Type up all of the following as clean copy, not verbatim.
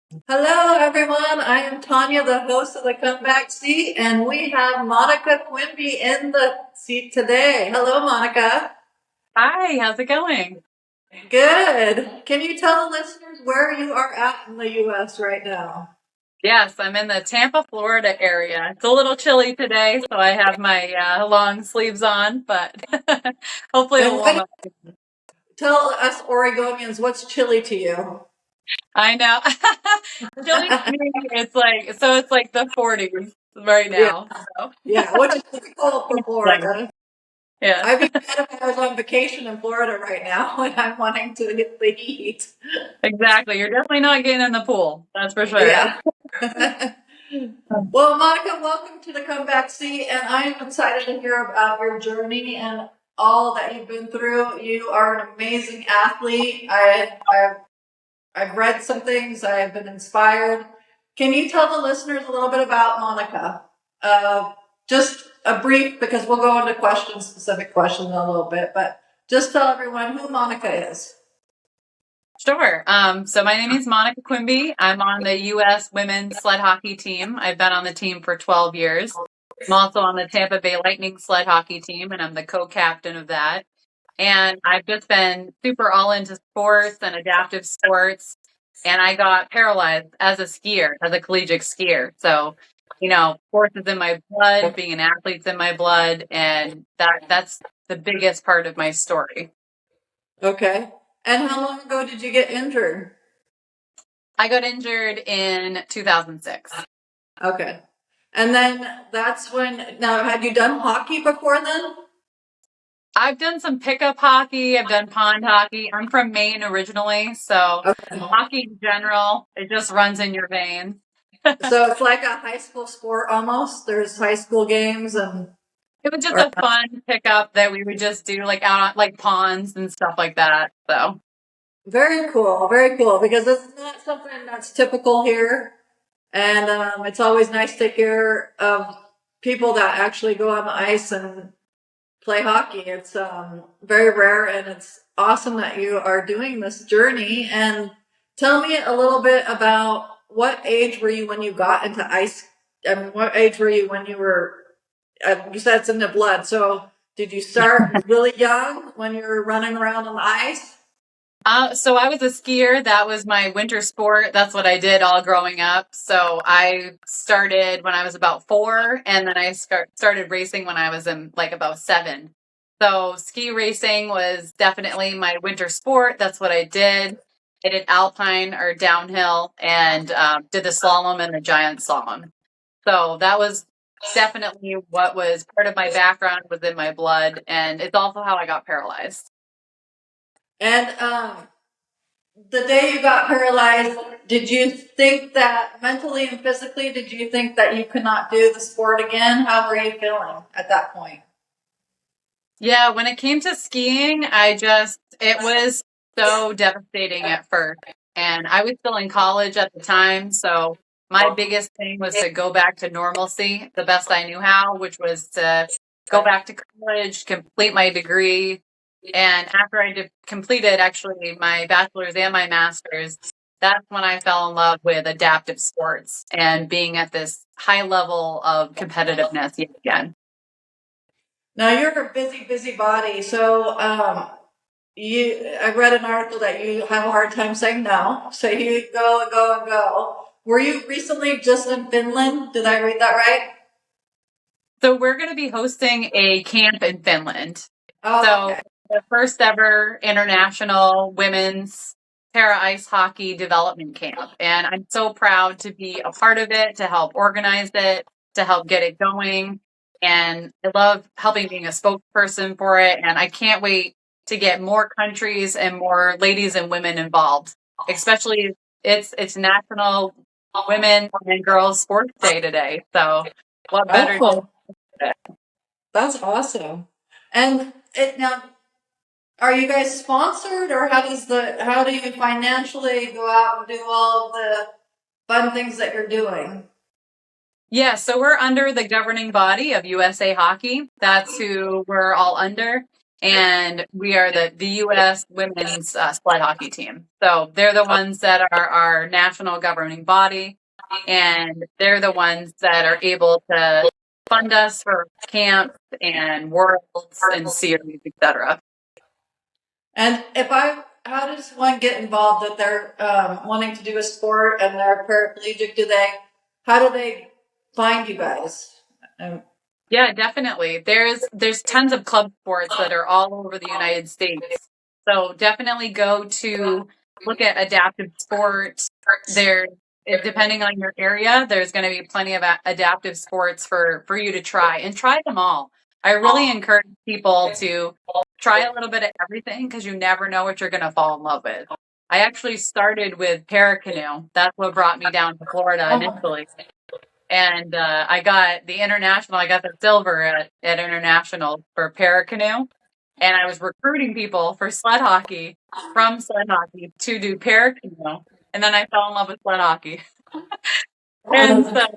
Hello, everyone. I am Tanya, the host of the Comeback Seat, and we have Monica Quimby in the seat today. Hello, Monica. Hi, how's it going? Good. Can you tell the listeners where you are at in the U.S. right now? Yes, I'm in the Tampa, Florida area. It's a little chilly today, so I have my long sleeves on, but hopefully And it'll warm what, up. tell us Oregonians what's chilly to you? I know. Chilly to me, it's like the 40s right Yeah, now. So yeah, which is pretty cold for like, Florida. yeah, I'd be mad if I was on vacation in Florida right now and I'm wanting to get the heat. exactly. You're definitely not getting in the pool. That's for sure. Yeah. Well, Monica, welcome to the Comeback Seat, and I am excited to hear about your journey and all that you've been through. You are an amazing athlete. I've read some things. I have been inspired. Can you tell the listeners a little bit about Monica? Just a brief, because we'll go into specific questions in a little bit, but just tell everyone who Monica is. Sure. So my name is Monica Quimby. I'm on the U.S. women's sled hockey team. I've been on the team for 12 years. I'm also on the Tampa Bay Lightning sled hockey team, and I'm the co-captain of that. And I've just been super all into sports and adaptive sports. And I got paralyzed as a skier, as a collegiate skier. So, sports is in my blood, being an athlete's in my blood, and that's the biggest part of my story. Okay. And how long ago did you get injured? I got injured in 2006. Okay. And then that's when, now, had you done hockey before then? I've done some pickup hockey. I've done pond hockey. I'm from Maine originally, so Okay. hockey in general, it just runs in your veins. So it's like a high school sport almost. There's high school games and, It was just or, a fun pickup that we would just do like out on like ponds and stuff like that. So very cool, because it's not something that's typical here. And it's always nice to hear of people that actually go on the ice and play hockey. It's very rare, and it's awesome that you are doing this journey. And tell me a little bit about what age were you when you got into ice? And what age were you when you were? You said it's in the blood. So did you start really young when you were running around on the ice? So I was a skier. That was my winter sport. That's what I did all growing up. So I started when I was about 4, and then I started racing when I was in like about 7. So ski racing was definitely my winter sport. That's what I did. I did alpine or downhill, and did the slalom and the giant slalom. So that was definitely what was part of my background, was in my blood, and it's also how I got paralyzed. And the day you got paralyzed, did you think that mentally and physically, did you think that you could not do the sport again? How were you feeling at that point? Yeah, when it came to skiing, it was so devastating at first. And I was still in college at the time. So my biggest thing was to go back to normalcy the best I knew how, which was to go back to college, complete my degree. And after completed actually my bachelor's and my master's, that's when I fell in love with adaptive sports and being at this high level of competitiveness yet again. Now you're a busy, busy body. So I read an article that you have a hard time saying no. So you go and go and go. Were you recently just in Finland? Did I read that right? So we're going to be hosting a camp in Finland. Oh, So okay. the first ever international women's para ice hockey development camp. And I'm so proud to be a part of it, to help organize it, to help get it going. And I love helping being a spokesperson for it. And I can't wait to get more countries and more ladies and women involved, especially it's National Women and Girls Sports Day today. So what better day? Oh, that's awesome. And it now, are you guys sponsored, or how do you financially go out and do all of the fun things that you're doing? Yeah, so we're under the governing body of USA Hockey. That's who we're all under. and we are the U.S. women's sled hockey team. So they're the ones that are our national governing body, and they're the ones that are able to fund us for camps and worlds and series, etc. And how does one get involved if they're wanting to do a sport and they're paraplegic? How do they find you guys? Yeah, definitely. There's tons of club sports that are all over the United States. So definitely go to look at adaptive sports. There, depending on your area, there's going to be plenty of adaptive sports for you to try and try them all. I really encourage people to try a little bit of everything because you never know what you're going to fall in love with. I actually started with paracanoe. That's what brought me down to Florida initially. And I got the silver at international for paracanoe. And I was recruiting people for sled hockey from sled hockey to do paracanoe. And then I fell in love with sled hockey. And so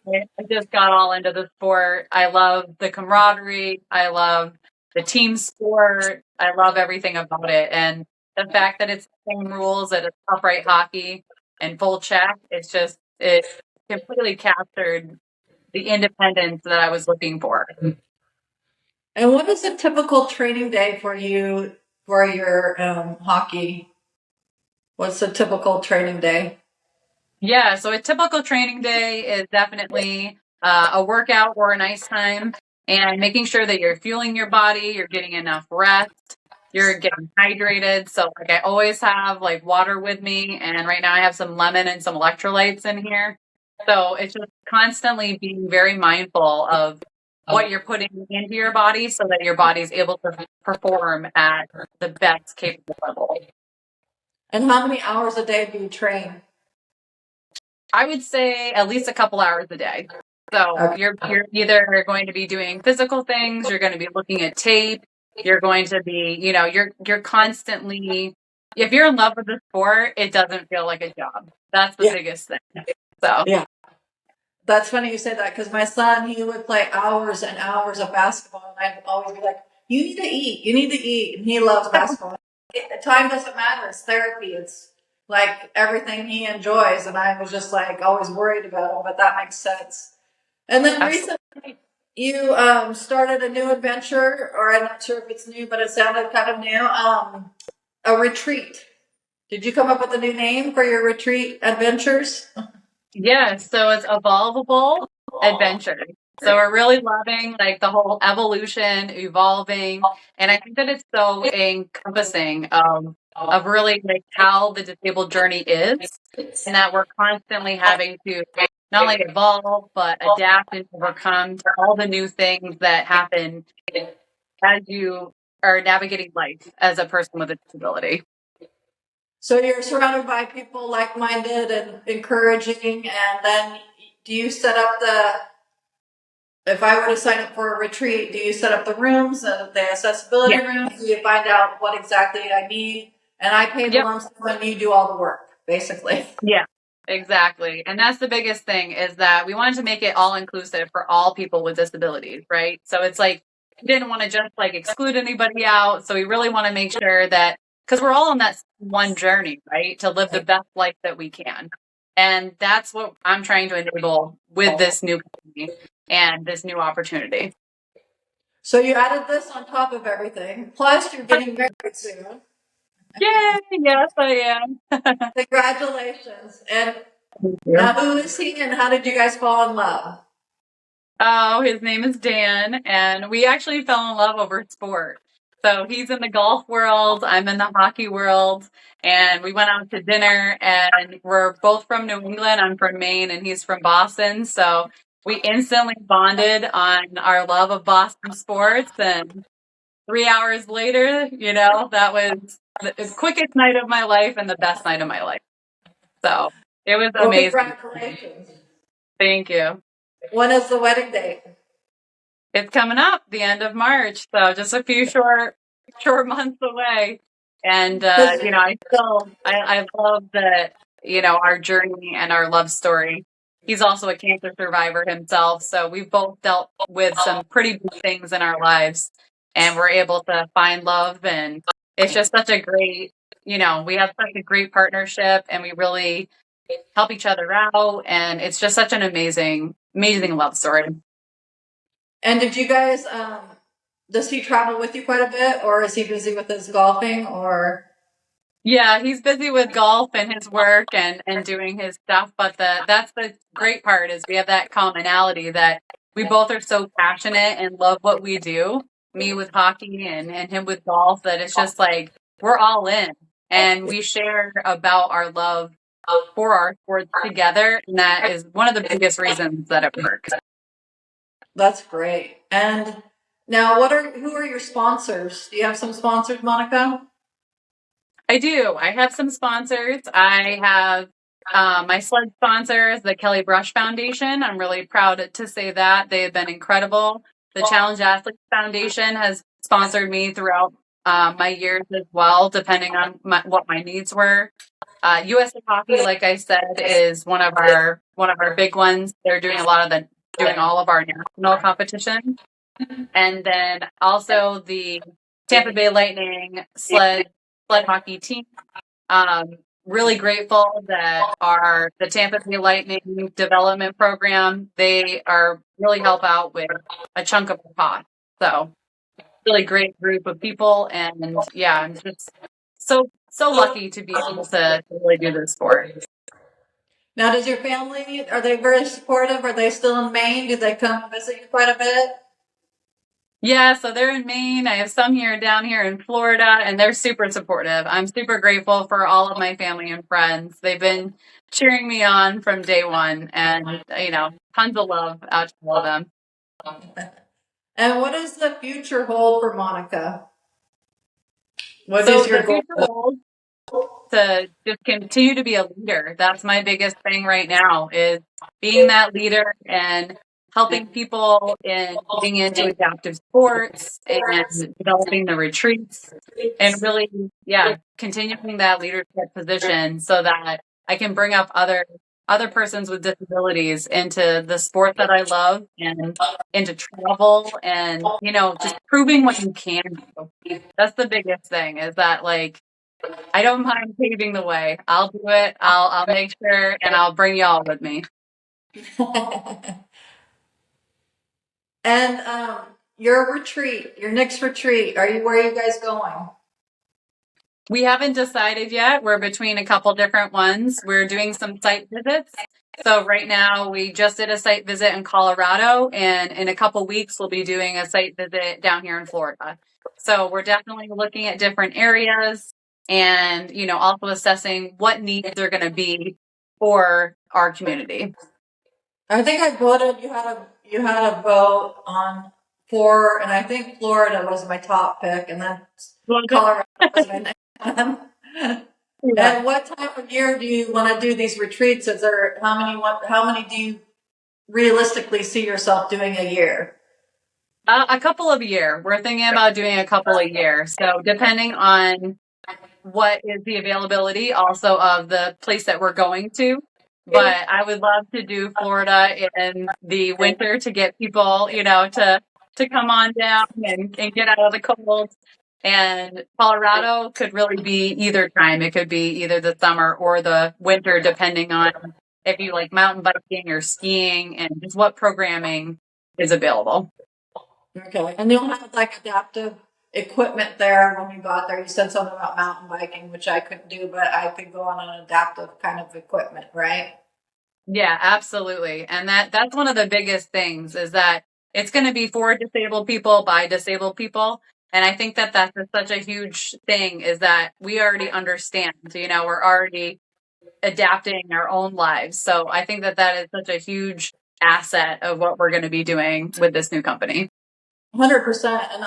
I just got all into the sport. I love the camaraderie. I love the team sport. I love everything about it. And the fact that it's the same rules that it's upright hockey and full check, it completely captured the independence that I was looking for. And what is a typical training day for you for your hockey? What's a typical training day? Yeah, so a typical training day is definitely a workout or an ice time, and making sure that you're fueling your body, you're getting enough rest, you're getting hydrated. So like I always have like water with me, and right now I have some lemon and some electrolytes in here. So it's just constantly being very mindful of what you're putting into your body so that your body's able to perform at the best capable level. And how many hours a day do you train? I would say at least a couple hours a day. So Okay. you're either going to be doing physical things, you're going to be looking at tape, you're going to be, you're constantly, if you're in love with the sport, it doesn't feel like a job. That's the biggest thing. So Yeah. That's funny you say that because my son, he would play hours and hours of basketball, and I'd always be like, "You need to eat. You need to eat." And he loves basketball. Time doesn't matter. It's therapy. It's like everything he enjoys, and I was just like always worried about him, but that makes sense. And then recently, you started a new adventure, or I'm not sure if it's new, but it sounded kind of new. A retreat. Did you come up with a new name for your retreat adventures? yeah, so it's evolvable adventure. So we're really loving like the whole evolution, evolving, and I think that it's so encompassing of really like how the disabled journey is, and that we're constantly having to not only evolve but adapt and overcome to all the new things that happen as you are navigating life as a person with a disability. So you're surrounded by people like-minded and encouraging, and then do you set up if I were to sign up for a retreat, do you set up the rooms, the accessibility rooms? Do you find out what exactly I need? And I pay the lump sum and you do all the work, basically. Yeah, exactly. And that's the biggest thing is that we wanted to make it all inclusive for all people with disabilities, right? So it's like, we didn't want to just like exclude anybody out. So we really want to make sure that, because we're all on that one journey, right? To live the best life that we can. And that's what I'm trying to enable with this new company and this new opportunity. So you added this on top of everything. Plus, you're getting married soon. Yay! Yes, I am. Congratulations. And now who is he and how did you guys fall in love? Oh, his name is Dan, and we actually fell in love over sport. So he's in the golf world, I'm in the hockey world, and we went out to dinner, and we're both from New England. I'm from Maine, and he's from Boston. So we instantly bonded on our love of Boston sports, and 3 hours later, that was the quickest night of my life and the best night of my life. So it was amazing. Congratulations. Thank you. When is the wedding date? It's coming up the end of March, so just a few short months away. And I love that our journey and our love story. He's also a cancer survivor himself, so we've both dealt with some pretty big things in our lives, and we're able to find love. And it's just such a great, we have such a great partnership, and we really help each other out. And it's just such an amazing, amazing love story. And did you guys, does he travel with you quite a bit, or is he busy with his golfing, or? Yeah, he's busy with golf and his work and doing his stuff, but that's the great part is we have that commonality that we both are so passionate and love what we do. Me with hockey and him with golf, that it's just like we're all in, and we share about our love for our sports together, and that is one of the biggest reasons that it works. That's great. And now, who are your sponsors? Do you have some sponsors, Monica? I do. I have some sponsors. I have my sled sponsors, the Kelly Brush Foundation. I'm really proud to say that. They have been incredible. The Challenge Athletes Foundation has sponsored me throughout my years as well, depending on what my needs were. USA Hockey, like I said, is one of our big ones. They're doing doing all of our national competition. And then also the Tampa Bay Lightning sled hockey team. Really grateful that the Tampa Bay Lightning development program, they are really help out with a chunk of the cost. So really great group of people, and yeah, I'm just so lucky to be able to really do this sport. Now, does your family, are they very supportive? Are they still in Maine? Do they come visit you quite a bit? Yeah, so they're in Maine. I have some down here in Florida, and they're super supportive. I'm super grateful for all of my family and friends. They've been cheering me on from day one, and tons of love out to all of them. And what does the future hold for Monica? What is your goal? Future goal to just continue to be a leader. That's my biggest thing right now, is being that leader and helping people in getting into adaptive sports and developing the retreats, and really, continuing that leadership position so that I can bring up other persons with disabilities into the sport that I love and into travel, and just proving what you can do. That's the biggest thing, is that, like, I don't mind paving the way. I'll do it. I'll make sure, and I'll bring y'all with me. And your next retreat, where are you guys going? We haven't decided yet. We're between a couple different ones. We're doing some site visits. So right now we just did a site visit in Colorado, and in a couple weeks we'll be doing a site visit down here in Florida. So we're definitely looking at different areas, and also assessing what needs are going to be for our community. I think I voted. You had a vote on 4, and I think Florida was my top pick, and then Colorado was my next one. Yeah. And what time of year do you want to do these retreats? Is there how many do you realistically see yourself doing a year? A couple of a year. We're thinking about doing a couple a year. So depending on what is the availability also of the place that we're going to. But I would love to do Florida in the winter to get people, to come on down and get out of the cold. And Colorado could really be either time. It could be either the summer or the winter, depending on if you like mountain biking or skiing and just what programming is available. Okay. And you'll have like adaptive equipment there when you got there. You said something about mountain biking, which I couldn't do, but I could go on an adaptive kind of equipment, right? Yeah, absolutely. And that's one of the biggest things, is that it's going to be for disabled people by disabled people. And I think that that's such a huge thing, is that we already understand, we're already adapting our own lives. So I think that is such a huge asset of what we're going to be doing with this new company. 100%. And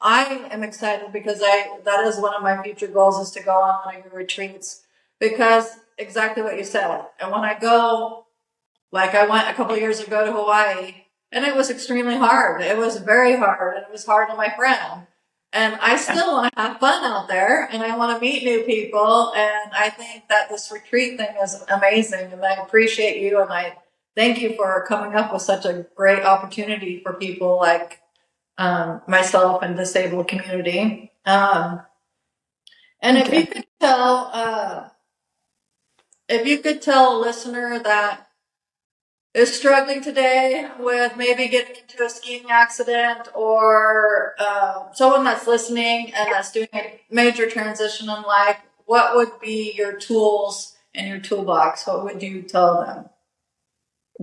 I am excited because that is one of my future goals, is to go on one of your retreats, because exactly what you said. And when I go, like I went a couple of years ago to Hawaii, and it was extremely hard. It was very hard, and it was hard on my friend. And I still want to have fun out there, and I want to meet new people. And I think that this retreat thing is amazing, and I appreciate you, and I thank you for coming up with such a great opportunity for people like myself and disabled community. And Okay. if you could tell a listener that is struggling today with maybe getting into a skiing accident, or someone that's listening and that's doing a major transition in life, what would be your tools in your toolbox? What would you tell them?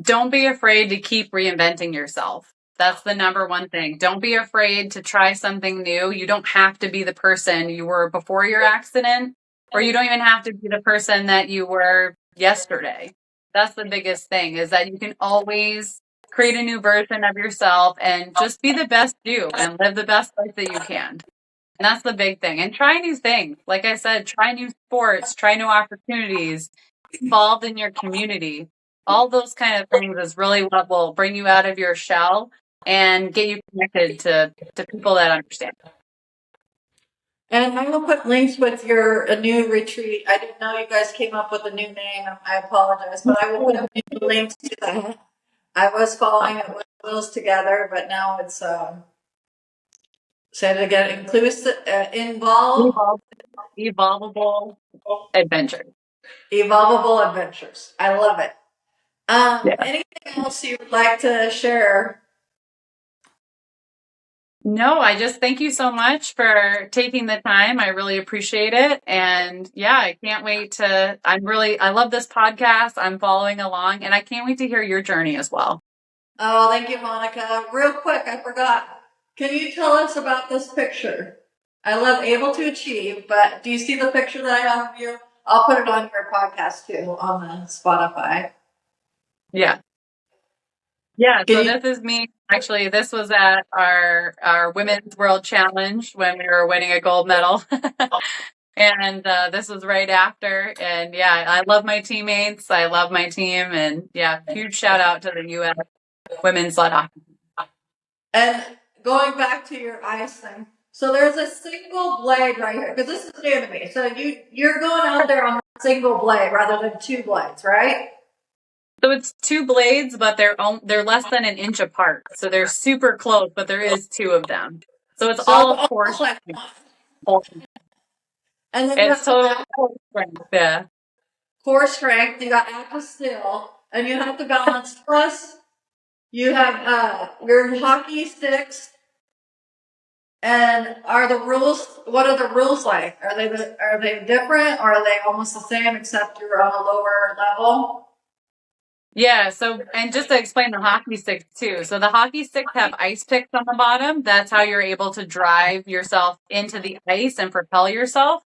Don't be afraid to keep reinventing yourself. That's the number one thing. Don't be afraid to try something new. You don't have to be the person you were before your accident, or you don't even have to be the person that you were yesterday. That's the biggest thing, is that you can always create a new version of yourself and just be the best you and live the best life that you can. And that's the big thing. And try new things. Like I said, try new sports, try new opportunities, involved in your community. All those kind of things is really what will bring you out of your shell and get you connected to people that understand. And I will put links with your new retreat. I didn't know you guys came up with a new name. I apologize, but I will put up new links to that. I was following it with Wheels Together, but now it's say it again, inclusive, Evolvable adventure. evolvable adventures. I love it. Yeah. Anything else you would like to share? No, I just thank you so much for taking the time. I really appreciate it. And yeah, I can't wait to, I love this podcast. I'm following along and I can't wait to hear your journey as well. Oh, thank you, Monica. Real quick, I forgot. Can you tell us about this picture? I love Able to Achieve, but do you see the picture that I have of you? I'll put it on your podcast too, on the Spotify. Yeah. Yeah, so this is me. Actually, this was at our Women's World Challenge when we were winning a gold medal. And this was right after. And yeah, I love my teammates. I love my team. And yeah, huge shout out to the U.S. Women's Sled Hockey. And going back to your ice thing, so there's a single blade right here, because this is new to me. So you're going out there on a single blade rather than two blades, right? So it's two blades, but they're less than an inch apart. So they're super close, but there is two of them. So it's all coarse. And then it's total core strength. Yeah. Core strength. You got active steel, and you have to balance. Plus, you have your hockey sticks. And what are the rules like? Are they different, or are they almost the same except you're on a lower level? Yeah, so, and just to explain the hockey sticks too. So the hockey sticks have ice picks on the bottom. That's how you're able to drive yourself into the ice and propel yourself.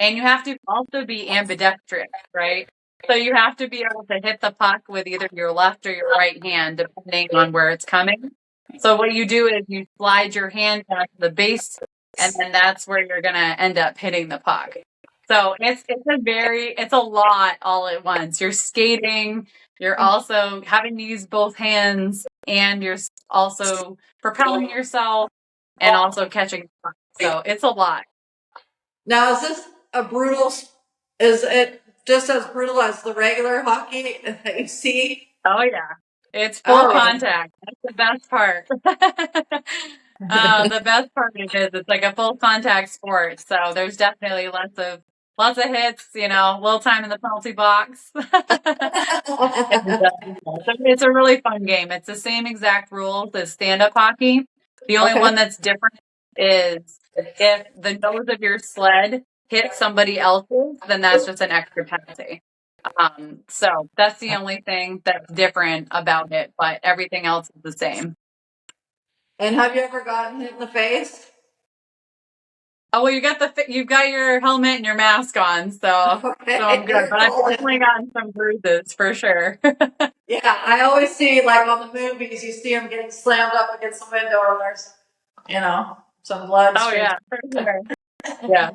And you have to also be ambidextrous, right? So you have to be able to hit the puck with either your left or your right hand, depending on where it's coming. So what you do is you slide your hand down to the base, and then that's where you're going to end up hitting the puck. So it's a lot all at once. You're skating, you're also having to use both hands, and you're also propelling yourself and also catching the puck. So it's a lot. Now, is it just as brutal as the regular hockey that you see? Oh, yeah. It's full contact. That's the best part. The best part is it's like a full contact sport. So there's definitely lots of hits, little time in the penalty box. It's a really fun game. It's the same exact rules as stand-up hockey. The only one that's different is if the nose of your sled hits somebody else's, then that's just an extra penalty. So that's the only thing that's different about it, but everything else is the same. And have you ever gotten hit in the face? Oh, well, you've got your helmet and your mask on, so I'm good. But I've definitely gotten some bruises for sure. Yeah, I always see, like on the movies, you see them getting slammed up against the window, and there's, some blood. Oh yeah, for sure. Yeah.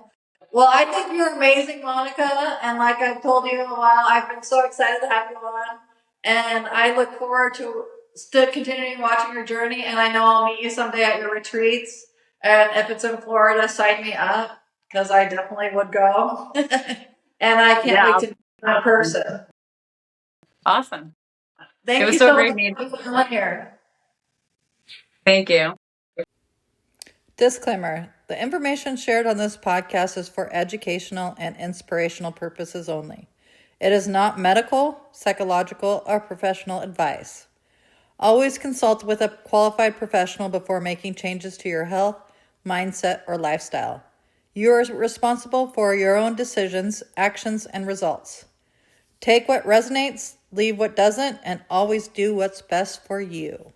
Well, I think you're amazing, Monica, and like I've told you in a while, I've been so excited to have you on, and I look forward to still continuing watching your journey, and I know I'll meet you someday at your retreats, and if it's in Florida, sign me up, because I definitely would go, and I can't wait to meet you in person. Awesome. Thank you so so great much for being here. Thank you. Disclaimer: the information shared on this podcast is for educational and inspirational purposes only. It is not medical, psychological, or professional advice. Always consult with a qualified professional before making changes to your health, mindset, or lifestyle. You are responsible for your own decisions, actions, and results. Take what resonates, leave what doesn't, and always do what's best for you.